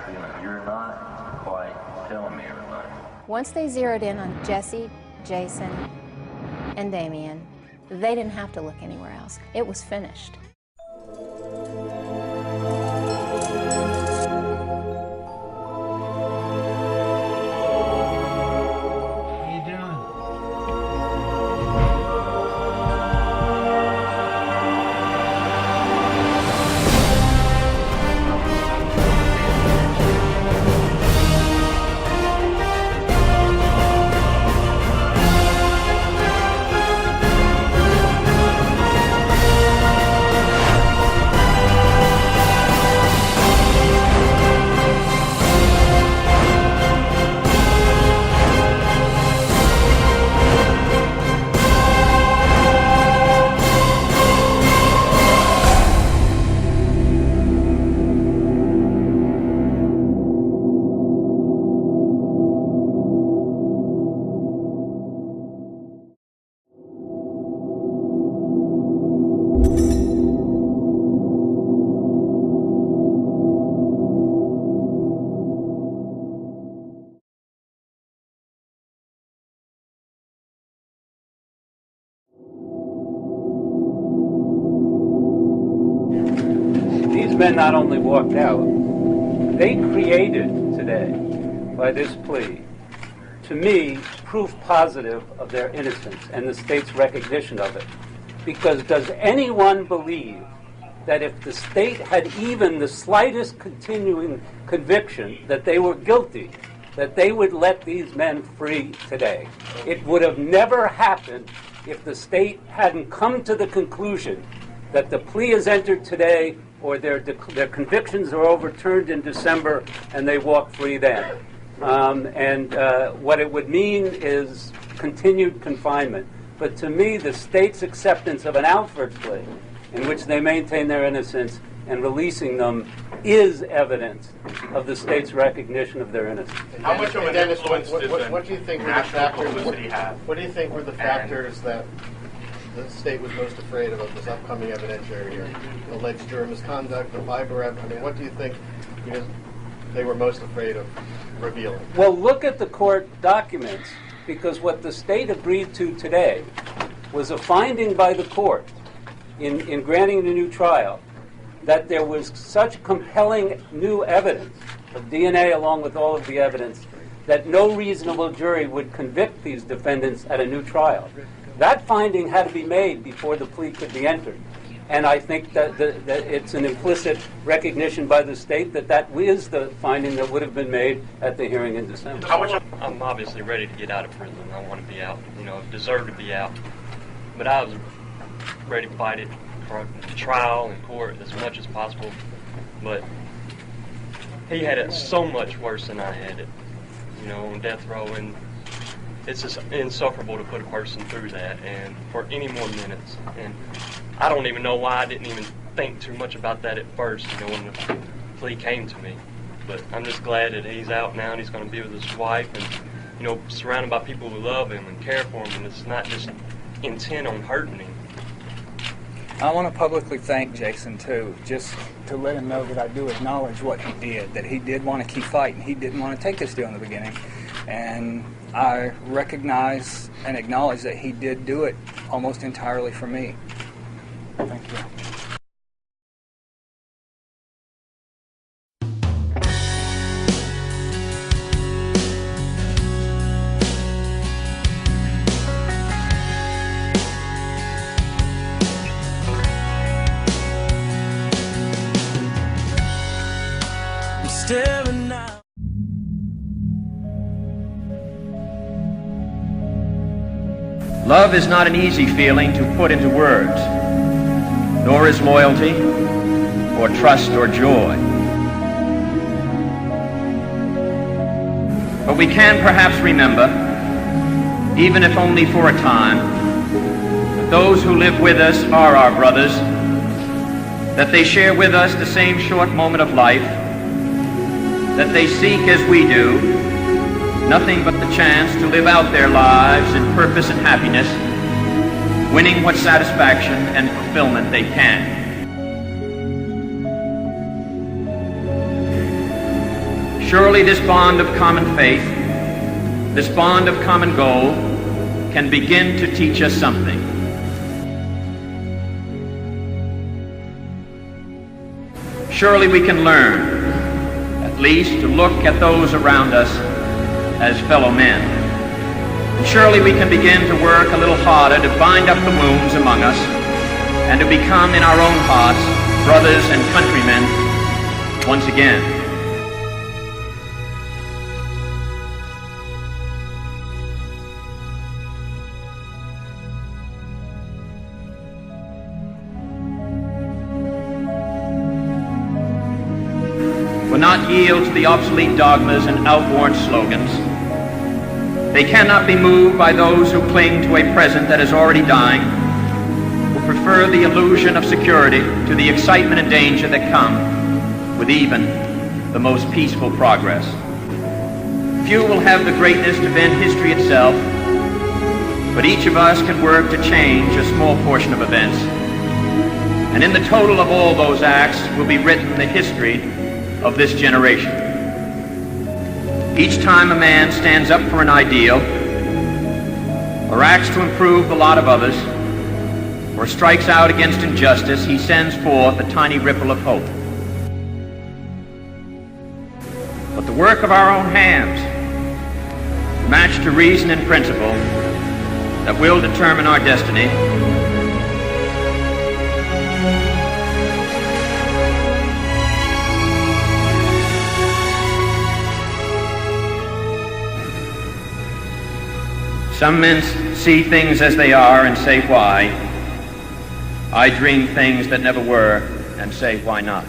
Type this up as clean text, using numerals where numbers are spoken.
feeling. You're not quite telling me everything. Once they zeroed in on Jesse, Jason, and Damien, they didn't have to look anywhere else. It was finished. These men not only walked out, they created today, by this plea, to me, proof positive of their innocence and the state's recognition of it. Because does anyone believe that if the state had even the slightest continuing conviction that they were guilty, that they would let these men free today? It would have never happened if the state hadn't come to the conclusion that the plea is entered today or their convictions are overturned in December and they walk free then. What it would mean is continued confinement. But to me, the state's acceptance of an Alford plea in which they maintain their innocence and releasing them is evidence of the state's recognition of their innocence. How much of an influence what do you think were the factors? What do you think were the factors that the state was most afraid of this upcoming evidentiary hearing? Alleged juror misconduct, the fiber. I mean, what do you think they were most afraid of revealing? Well, look at the court documents, because what the state agreed to today was a finding by the court in granting the new trial that there was such compelling new evidence of DNA along with all of the evidence that no reasonable jury would convict these defendants at a new trial. That finding had to be made before the plea could be entered. And I think that it's an implicit recognition by the state that that is the finding that would have been made at the hearing in December. I'm obviously ready to get out of prison. I want to be out, deserve to be out. But I was ready to fight it for the trial and court as much as possible. But he had it so much worse than I had it, on death row. And it's just insufferable to put a person through that and for any more minutes. And I don't even know why I didn't even think too much about that at first, when the plea came to me. But I'm just glad that he's out now and he's going to be with his wife and, surrounded by people who love him and care for him, and it's not just intent on hurting him. I want to publicly thank Jason, too, just to let him know that I do acknowledge what he did, that he did want to keep fighting. He didn't want to take this deal in the beginning. And I recognize and acknowledge that he did do it almost entirely for me. Thank you. Love is not an easy feeling to put into words, nor is loyalty, or trust, or joy. But we can perhaps remember, even if only for a time, that those who live with us are our brothers, that they share with us the same short moment of life, that they seek, as we do, nothing but the chance to live out their lives in purpose and happiness, winning what satisfaction and fulfillment they can. Surely this bond of common faith, this bond of common goal, can begin to teach us something. Surely we can learn, at least, to look at those around us as fellow men. And surely we can begin to work a little harder to bind up the wounds among us and to become in our own hearts brothers and countrymen once again. Will not yield to the obsolete dogmas and outworn slogans. They cannot be moved by those who cling to a present that is already dying, who prefer the illusion of security to the excitement and danger that come with even the most peaceful progress. Few will have the greatness to bend history itself, but each of us can work to change a small portion of events. And in the total of all those acts will be written the history of this generation. Each time a man stands up for an ideal, or acts to improve the lot of others, or strikes out against injustice, he sends forth a tiny ripple of hope. But the work of our own hands, matched to reason and principle, that will determine our destiny, some men see things as they are and say, why? I dream things that never were and say, why not?